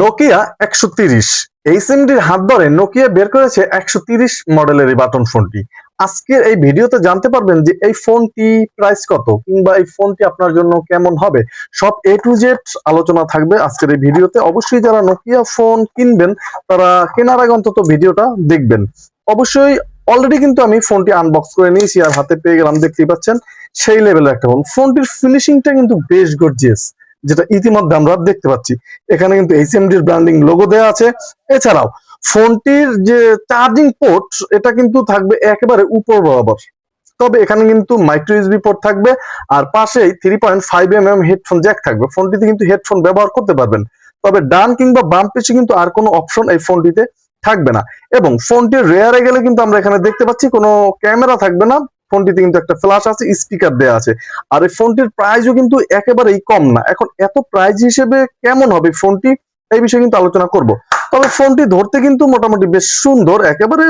Nokia 130 এই সিমটির হাত ধরে নোকিয়া বের করেছে 130 মডেলের এই বাটন ফোনটি। আজকের এই ভিডিওতে জানতে পারবেন যে এই ফোনটি প্রাইস কত কিংবা এই ফোনটি আপনার জন্য কেমন হবে, সব এ টু জেড আলোচনা থাকবে আজকের এই ভিডিওতে। অবশ্যই যারা নোকিয়া ফোন কিনবেন তারা কেনার আগে অন্তত ভিডিওটা দেখবেন। অবশ্যই অলরেডি কিন্তু আমি ফোনটি আনবক্স করে নিয়েছি আর হাতে পেয়ে গেলাম, দেখতেই পাচ্ছেন সেই লেভেলের একটা ফোন। ফোনটির ফিনিশিংটা কিন্তু বেশ গর্জিয়াস, যেটা ইতিমধ্যে আমরা দেখতে পাচ্ছি। এখানে কিন্তু এইচএমডির ব্র্যান্ডিং লোগো দেওয়া আছে। এছাড়াও ফোনটির যে চার্জিং পোর্ট এটা কিন্তু থাকবে একেবারে উপর বরাবর, তবে এখানে কিন্তু মাইক্রো ইউএসবি পোর্ট থাকবে আর পাশেই 3.5 mm হেডফোন জ্যাক থাকবে। ফোনটিতে কিন্তু হেডফোন ব্যবহার করতে পারবেন, তবে ডান কিংবা বাম পেছে কিন্তু আর কোনো অপশন এই ফোনটিতে থাকবে না। এবং ফোনটির রেয়ারে গেলে কিন্তু আমরা এখানে দেখতে পাচ্ছি কোনো ক্যামেরা থাকবে না। ফোনটিতে কিন্তু একটা ফ্ল্যাশ আছে, স্পিকার দেওয়া আছে। আর এই ফোনটির প্রাইসও কিন্তু একেবারেই কম না। এখন এত প্রাইস হিসেবে কেমন হবে ফোনটি, এই বিষয়ে কিন্তু আলোচনা করব। তবে ফোনটি ধরতে কিন্তু মোটামুটি বেশ সুন্দর, একেবারে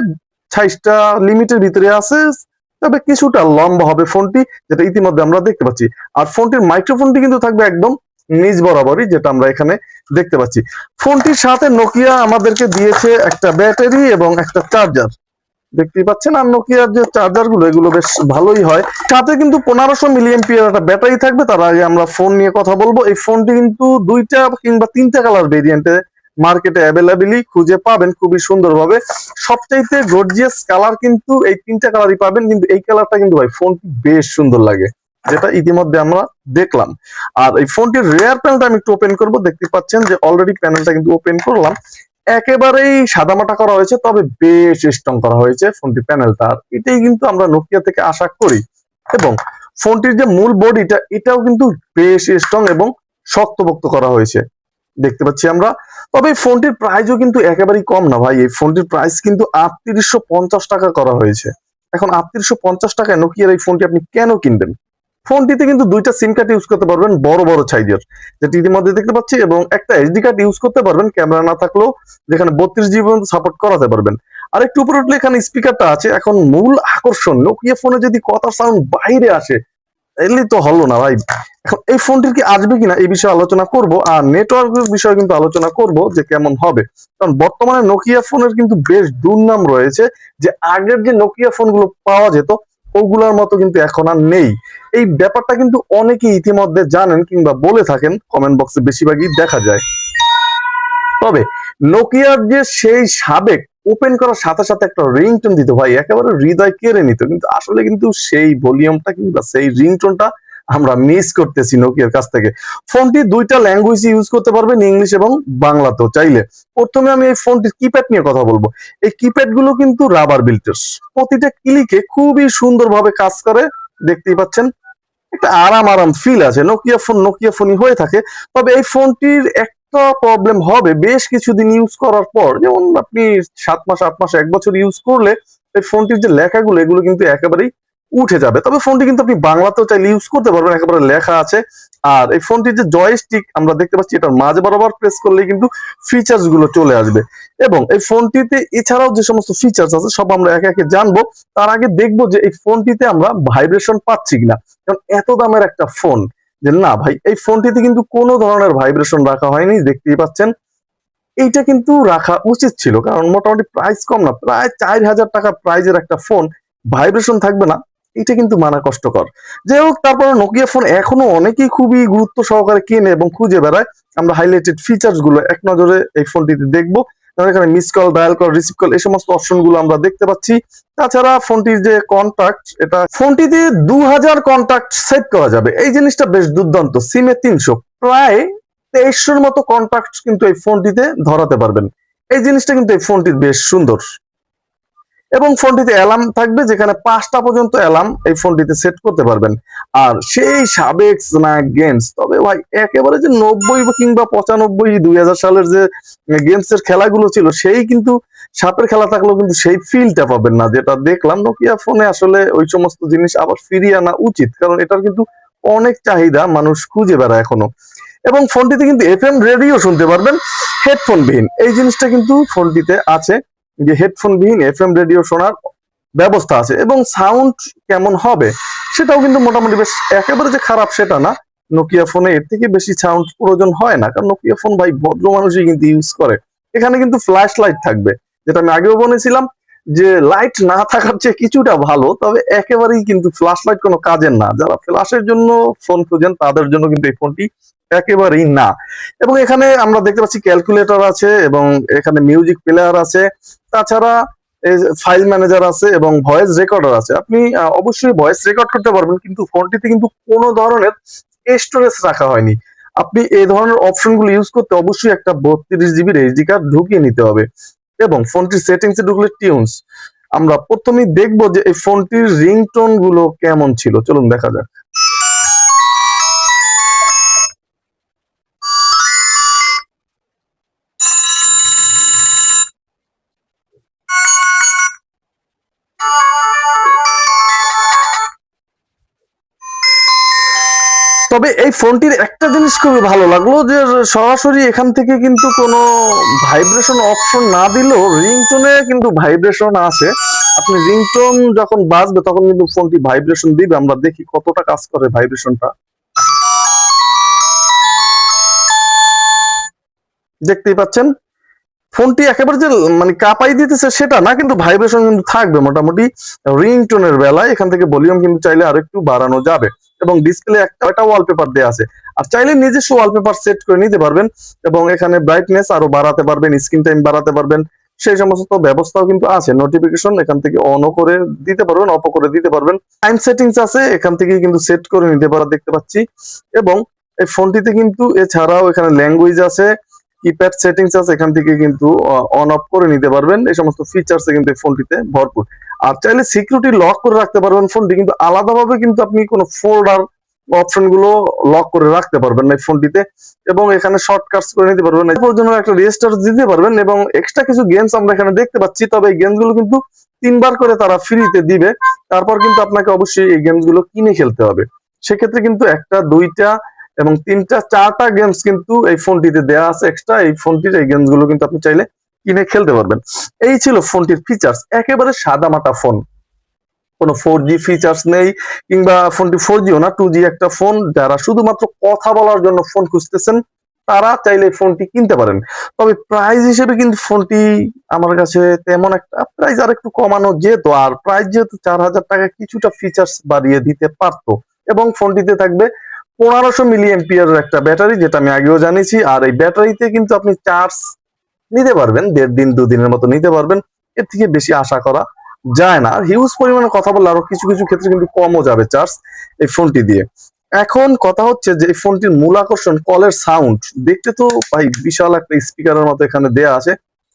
সাইজটা লিমিটের ভিতরে আছে, তবে কিছুটা লম্বা হবে ফোনটি, যেটা ইতিমধ্যে আমরা দেখতে পাচ্ছি। আর ফোনটির মাইক্রোফোনটি কিন্তু থাকবে একদম নিজ বরাবরই, যেটা আমরা এখানে দেখতে পাচ্ছি। ফোনটির সাথে নোকিয়া আমাদেরকে দিয়েছে একটা ব্যাটারি এবং একটা চার্জার, দেখতেই পাচ্ছেন। আর নোকিয়ার যে চার্জার গুলো এগুলো বেশ ভালোই হয়। সাথে কিন্তু 1500 মিলিঅ্যাম্পিয়ার একটা ব্যাটারি থাকবে। তার আগে আমরা ফোন নিয়ে কথা বলবো। এই ফোনটি কিন্তু দুইটা কিংবা তিনটা কালার ভেরিয়েন্টে মার্কেটে অ্যাভেলেবেলই খুঁজে পাবেন খুবই সুন্দরভাবে। সবচাইতে গর্জিয়াস কালার কিন্তু এই তিনটা কালারই পাবেন, কিন্তু এই কালারটা কিন্তু ভাই ফোনটি বেশ সুন্দর লাগে, যেটা ইতিমধ্যে আমরা দেখলাম। আর এই ফোনটির রেয়ার প্যানেলটা আমি একটু ওপেন করবো। দেখতে পাচ্ছেন যে অলরেডি প্যানেলটা কিন্তু ওপেন করলাম। একেবারেই সাদামাটা করা হয়েছে, তবে বেশ স্ট্রং করা হয়েছে ফোনটির প্যানেলটা। আর এটাই কিন্তু আমরা নোকিয়া থেকে আশা করি। এবং ফোনটির যে মূল বডিটা এটাও কিন্তু বেশ স্ট্রং এবং শক্তপোক্ত করা হয়েছে, দেখতে পাচ্ছি আমরা। তবে এই ফোনটির প্রাইসও কিন্তু একেবারেই কম না ভাই। এই ফোনটির প্রাইস কিন্তু 3850 টাকা করা হয়েছে। এখন 3850 টাকায় নোকিয়ার এই ফোনটি আপনি কেন কিনবেন? ফোনটিতে কিন্তু দুইটা সিম কার্ড ইউজ করতে পারবেন, বড় বড় সাইজের, যেটি ইতিমধ্যে দেখতে পাচ্ছি, এবং একটা এসডি কার্ড ইউজ করতে পারবেন ক্যামেরা না থাকলেও, যেখানে 32 জিবি পর্যন্ত সাপোর্ট করাতে পারবেন। আর একটু উপরে উঠলে এখানে স্পিকারটা আছে। এখন মূল আকর্ষণ, নোকিয়া ফোনে যদি কথার সাউন্ড বাইরে আসে এলি তো হলো না ভাই। এখন এই ফোনটির কি আসবে কিনা এই বিষয়ে আলোচনা করব, আর নেটওয়ার্কের বিষয়ে কিন্তু আলোচনা করব যে কেমন হবে। কারণ বর্তমানে নোকিয়া ফোনের কিন্তু বেশ দুর্নাম রয়েছে, যে আগের যে নোকিয়া ফোনগুলো পাওয়া যেত ওগুলোর মতো কিন্তু এখন আর নেই। এই ব্যাপারটা কিন্তু অনেকেই ইতিমধ্যে জানেন কিংবা বলে থাকেন, কমেন্ট বক্সে বেশিরভাগই দেখা যায়। তবে নোকিয়ার যে সেই সাবেক ওপেন করার সাথে সাথে একটা রিংটোন দিত ভাই, একেবারে হৃদয় কেড়ে নিত, কিন্তু আসলে কিন্তু সেই ভলিউমটা কিংবা সেই রিংটোনটা আমরা মিস করতেছি নোকিয়ার কাছ থেকে। ফোনটি দুইটা ল্যাঙ্গুয়েজ ইউজ করতে পারবেন, ইংলিশ এবং বাংলাতেও চাইলে। প্রথমে আমি এই ফোনটির কিপ্যাড নিয়ে কথা বলবো। এই কিপ্যাড গুলো কিন্তু রাবার বিল্টের, প্রতিটা ক্লিকে খুবই সুন্দরভাবে কাজ করে, দেখতেই পাচ্ছেন। একটা আরাম আরাম ফিল আছে। নোকিয়া ফোনই হয়ে থাকে। তবে এই ফোনটির একটা প্রবলেম হবে, বেশ কিছুদিন ইউজ করার পর, যেমন আপনি 7 মাস 8 মাস 1 বছর ইউজ করলে এই ফোনটির যে লেখাগুলো এগুলো কিন্তু একেবারেই উঠে যাবে। তবে ফোনটি কিন্তু আপনি বাংলাতেও চাইলে ইউজ করতে পারবেন, একেবারে লেখা আছে। আর এই ফোনটির যে জয়স্টিক আমরা দেখতে পাচ্ছি, এটার মাঝ বরাবর প্রেস করলে কিন্তু ফিচার্স গুলো চলে আসবে। এবং এই ফোনটিতে এছাড়াও যে সমস্ত ফিচার্স আছে সব আমরা একে একে জানবো। তার আগে দেখবো যে এই ফোনটিতে আমরা ভাইব্রেশন পাচ্ছি কিনা। কারণ এত দামের একটা ফোন, যে না ভাই এই ফোনটিতে কিন্তু কোনো ধরনের ভাইব্রেশন রাখা হয়নি, দেখতেই পাচ্ছেন। এইটা কিন্তু রাখা উচিত ছিল, কারণ মোটামুটি প্রাইস কম না, প্রায় 4000 টাকা প্রাইজের একটা ফোন ভাইব্রেশন থাকবে না, এটা কিন্তু মানা কষ্টকর। যাই হোক, তারপরে নোকিয়া ফোন এখনো অনেকেই খুবই গুরুত্ব সহকারে কেনে এবং খুঁজে বেড়ায়। আমরা হাইলাইটেড ফিচার্স গুলো এক নজরে এই ফোনটিতে দেখবো। এখানে miss call, dial call, receive call এই সমস্ত অপশন গুলো আমরা দেখতে পাচ্ছি। তাছাড়া ফোনটির যে কন্টাক্ট, এটা ফোনটিতে 2000 কন্টাক্ট সেট করা যাবে, এই জিনিসটা বেশ দুর্দান্ত। সিমে 300, প্রায় 2300-র মতো কন্টাক্ট কিন্তু এই ফোনটিতে ধরাতে পারবেন। এই জিনিসটা কিন্তু এই ফোনটির বেশ সুন্দর। এবং ফোনটিতে অ্যালার্ম থাকবে, যেখানে 5টা পর্যন্ত অ্যালার্ম এই ফোনটিতে সেট করতে পারবেন। আর সেই সাবেক স্ন্যাক গেমস, তবে ভাই একেবারে যে 90 কিংবা 95 2000 সালের যে গেমস এর খেলাগুলো ছিল, সেই কিন্তু সাপের খেলা থাকলেও কিন্তু সেই ফিলটা পাবেন না, যেটা দেখলাম নোকিয়া ফোনে। আসলে ওই সমস্ত জিনিস আবার ফিরিয়ে আনা উচিত, কারণ এটার কিন্তু অনেক চাহিদা, মানুষ খুঁজে বেড়ায় এখনো। এবং ফোনটিতে কিন্তু এফএম রেডিও শুনতে পারবেন হেডফোন বিহীন, এই জিনিসটা কিন্তু ফোনটিতে আছে, যে হেডফোন বিহীন এফএম রেডিও শোনার ব্যবস্থা আছে। এবং সাউন্ড কেমন হবে সেটাও কিন্তু মোটামুটি বেশ, একেবারে যে খারাপ সেটা না, নোকিয়া ফোনে এর থেকে বেশি সাউন্ড প্রয়োজন হয় না, কারণ নোকিয়া ফোন ভাই ভদ্র মানুষই কিন্তু ইউজ করে। এখানে কিন্তু ফ্ল্যাশ লাইট থাকবে, যেটা আমি আগেও বলেছিলাম যে লাইট না থাকার চেয়ে কিছুটা ভালো, তবে একেবারেই কিন্তু ফ্ল্যাশ লাইট কোনো কাজের না। যারা ফ্ল্যাশের জন্য ফোন খুঁজেন তাদের জন্য কিন্তু এই ফোনটি একেবারেই না। এবং এখানে আমরা দেখতে পাচ্ছি ক্যালকুলেটর আছে এবং এখানে মিউজিক প্লেয়ার আছে, তাছাড়া ফাইল ম্যানেজার আছে এবং ভয়েস রেকর্ডার আছে। আপনি অবশ্যই ভয়েস রেকর্ড করতে পারবেন, কিন্তু ফোনটিতে কিন্তু কোনো ধরনের স্টোরেজ রাখা হয়নি। আপনি এই ধরনের অপশনগুলো ইউজ করতে অবশ্যই একটা 32 জিবির এইচডি কার্ড ঢুকিয়ে নিতে হবে। এবং ফোনটির সেটিংসে ঢুকলে টিউনস, আমরা প্রথমেই দেখবো যে এই ফোনটির রিংটোন গুলো কেমন ছিল। চলুন দেখা যাক। তবে এই ফোনটির একটা জিনিস খুবই ভালো লাগলো, যে সরাসরি এখান থেকে কিন্তু কোনো ভাইব্রেশন অপশন না দিলেও রিংটোনে কিন্তু ভাইব্রেশন আছে। আপনি রিংটোন যখন বাজবে তখন কিন্তু ফোনটি ভাইব্রেশন দিবে। আমরা দেখি কতটা কাজ করে ভাইব্রেশনটা। দেখতেই পাচ্ছেন ফোনটি একেবারে যে মানে কাঁপাই দিতেছে সেটা না, কিন্তু ভাইব্রেশন কিন্তু থাকবে মোটামুটি। রিংটোনের বেলায় এখান থেকে ভলিউম কিন্তু চাইলে আর একটু বাড়ানো যাবে। এবং ডিসপ্লে একটা ওয়ালপেপার দেওয়া আছে, আর চাইলে নিজস্ব ওয়ালপেপার সেট করে নিতে পারবেন। এবং এখানে ব্রাইটনেস আরো বাড়াতে পারবেন, স্ক্রিন টাইম বাড়াতে পারবেন, সেই সমস্ত ব্যবস্থাও কিন্তু আছে। নোটিফিকেশন এখান থেকে অনও করে দিতে পারবেন, অফ করে দিতে পারবেন। টাইম সেটিংস আছে, এখান থেকে কিন্তু সেট করে নিতে পারা দেখতে পাচ্ছি। এবং এই ফোনটিতে কিন্তু এছাড়াও এখানে ল্যাঙ্গুয়েজ আছে, কিপ্যাড সেটিংস আছে, এখান থেকে কিন্তু অন অফ করে নিতে পারবেন। এই সমস্ত ফিচার্স কিন্তু এই ফোনটিতে ভরপুর। আর চাইলে সিকিউরিটি লক করে রাখতে পারবেন ফোনটি, কিন্তু আলাদাভাবে কিন্তু আপনি কোনো ফোল্ডার অপশন গুলো লক করে রাখতে পারবেন না এই ফোনটিতে। এবং এখানে শর্টকাটস করে নিতে পারবেন, এরপর জন্য একটা রেজিস্টার দিতে পারবেন। এবং এক্সট্রা কিছু গেমস আমরা এখানে দেখতে পাচ্ছি, তবে এই গেমস গুলো কিন্তু 3বার করে তারা ফ্রিতে দিবে। তারপর কিন্তু আপনাকে অবশ্যই এই গেমস গুলো কিনে খেলতে হবে। সেক্ষেত্রে কিন্তু একটা, দুইটা এবং তিনটা, চারটা গেমস কিন্তু এই ফোনটিতে দেওয়া আছে এক্সট্রা। এই ফোনটির এই গেমস গুলো কিন্তু আপনি চাইলে কিনে খেলতে পারবেন। এই ছিল ফোনটির ফিচার্স, একেবারে সাদামাটা ফোন, কোনো 4G ফিচার্স নেই, কিংবা ফোনটি 4Gও না, 2G একটা ফোন। যারা শুধুমাত্র কথা বলার জন্য ফোন খুঁজতেছেন তারা চাইলে ফোনটি কিনতে পারেন। তবে প্রাইস হিসেবে কিন্তু ফোনটি আমার কাছে তেমন একটা, প্রাইস আর একটু কমানো যেত, আর প্রাইস যেহেতু 4000 টাকা, কিছুটা ফিচার্স বাড়িয়ে দিতে পারতো। এবং ফোনটিতে থাকবে 1500 mAh একটা ব্যাটারি, যেটা আমি আগেও জানিয়েছি। আর এই ব্যাটারিতে কিন্তু আপনি চার্জ নিতে পারবেন 1.5 দিন 2 দিনের মতো নিতে পারবেন, এর থেকে বেশি আশা করা যায় না। আর হিউজ পরিমাণে কথা বললে আরো কিছু কিছু ক্ষেত্রে কিন্তু কমও যাবে চার্জ এই ফোনটি দিয়ে। এখন কথা হচ্ছে যে এই ফোনটির মূল আকর্ষণ কলের সাউন্ড। দেখতে তো ভাই বিশাল একটা স্পিকারের মতো এখানে দেয়া আছে,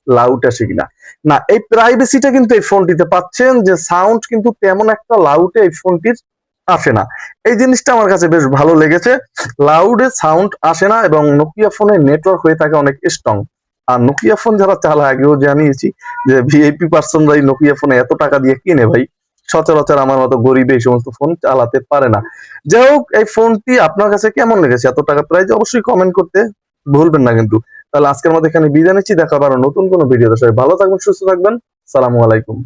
লাউড আসে কিনা না, এই প্রাইভেসিটা কিন্তু এই ফোনটিতে পাচ্ছেন, যে সাউন্ড কিন্তু তেমন একটা লাউডে এই ফোনটির আসে না। এই জিনিসটা আমার কাছে বেশ ভালো লেগেছে, লাউডে সাউন্ড আসে না। এবং নোকিয়া ফোনের নেটওয়ার্ক হয়ে থাকে অনেক স্ট্রং। আর নোকিয়া ফোন যারা চালায়, আগেও জানিয়েছি যে ভিআইপি পার্সনরাই নোকিয়া ফোনে এত টাকা দিয়ে কিনে ভাই, সচরাচর আমার মতো গরিব এই সমস্ত ফোন চালাতে পারে না। যাই হোক, এই ফোনটি আপনার কাছে কেমন লেগেছে, এত টাকা প্রাইস, অবশ্যই কমেন্ট করতে ভুলবেন না কিন্তু। তাহলে আজকের মতো এখানে বিদায় নিচ্ছি, দেখা আবার নতুন কোনো ভিডিওতে। সবাই ভালো থাকবেন, সুস্থ থাকবেন, সালামু আলাইকুম।